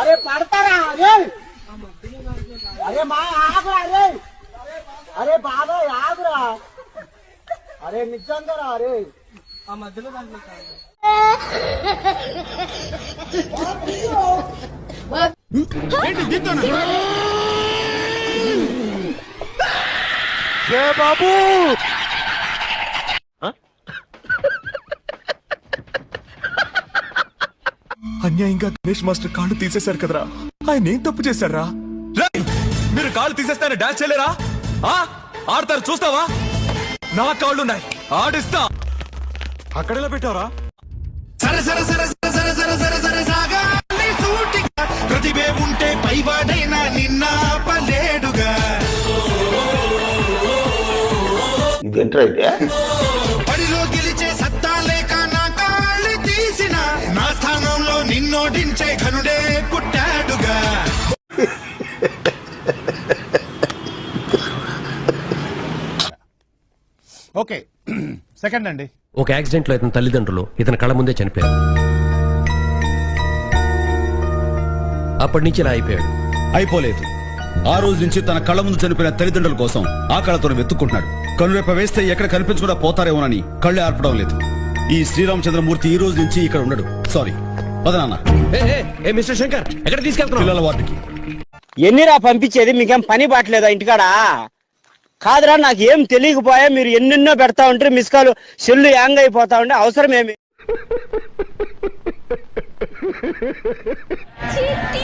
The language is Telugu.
అరే పడతారా అరే అరే మా ఆగురా అరే అరే బాబా ఆగురా అరే నిజంగా అరే ఆ మధ్యలో దాంట్లో బాబు అన్యాయంగా గణేష్ మాస్టర్ కాళ్ళు తీసేశారు కదరా. ఆయన ఏం తప్పు చేశారా? మీరు కాళ్ళు తీసేస్తారని డాన్స్ చేయలేరా? ఆడతారు చూస్తావా? నా కాళ్ళున్నాయి, ఆడిస్తా. అక్కడెలా పెట్టావరా? ప్రతిభే ఉంటే పైవాడైనా నిన్న పలేడుగా. బడిలో గెలిచే సత్తా లేక నా కాళ్ళు తీసిన నా స్థానంలో నిన్నోడించే ఘనుడే పుట్టాడుగా. ఓకే సెకండ్ అండి. ఒక యాక్సిడెంట్ లో ఇతని తల్లిదండ్రులు ఇతని కళ్ళ ముందే చనిపోయారు. అప్పటి నుంచి ఇలా అయిపోయాడు. అయిపోలేదు. ఆ రోజు నుంచి తన కళ్ళ ముందు చనిపోయిన తల్లిదండ్రుల కోసం ఆ కళ్ళతో వెతుక్కుంటున్నాడు. కనురెప్ప వేస్తే ఎక్కడ కనిపించకుండా పోతారేమోనని కళ్ళే ఆర్పడం లేదు. ఈ శ్రీరామచంద్రమూర్తి ఈ రోజు నుంచి ఇక్కడ ఉండడు. సారీ. పద నాన్న. మిస్టర్ శంకర్ ఎక్కడ తీసుకెళ్తున్నావు? పిల్లల వార్డుకి. ఎన్నిరా పంపించేది? మీకేం పని బాట్లేదా ఇంటికాడ? కాదురా, నాకేం తెలియకపోయా మీరు ఎన్నెన్నో పెడతా ఉంటే మిస్కాలు సెల్లు యాంగ్ అయిపోతా ఉంటే అవసరం ఏమి? చిట్టి